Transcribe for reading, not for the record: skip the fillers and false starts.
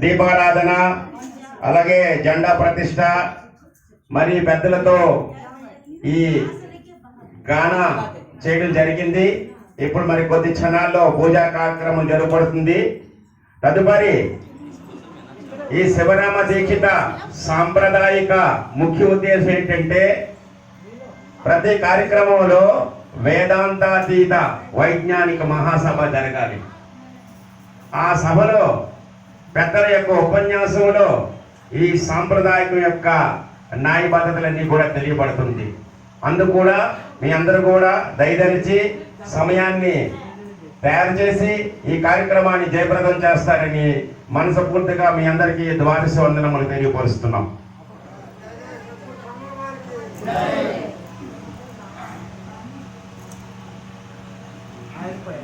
దీపారాధన అలాగే జెండా ప్రతిష్ట మరి పెద్దలతో ఈ గాన చేయడం జరిగింది. ఇప్పుడు మరి కొద్ది క్షణాల్లో పూజా కార్యక్రమం జరగబడుతుంది. తదుపరి ఈ శివరామ దీక్షిత సాంప్రదాయిక ముఖ్య ఉద్దేశం ఏంటంటే ప్రతి కార్యక్రమంలో వేదాంతాతీత వైజ్ఞానిక మహాసభ జరగాలి. ఆ సభలో పెద్దల యొక్క ఉపన్యాసంలో ఈ సాంప్రదాయకం యొక్క న్యాయబద్ధతలన్నీ కూడా తెలియబడుతుంది. అందుకు కూడా మీ అందరూ కూడా దయదలిచి సమయాన్ని తయారు చేసి ఈ కార్యక్రమాన్ని జయప్రదం చేస్తారని మనస్ఫూర్తిగా మీ అందరికీ ద్వాదశ వందనములు తెలియపరుస్తున్నాం. అయిపోయి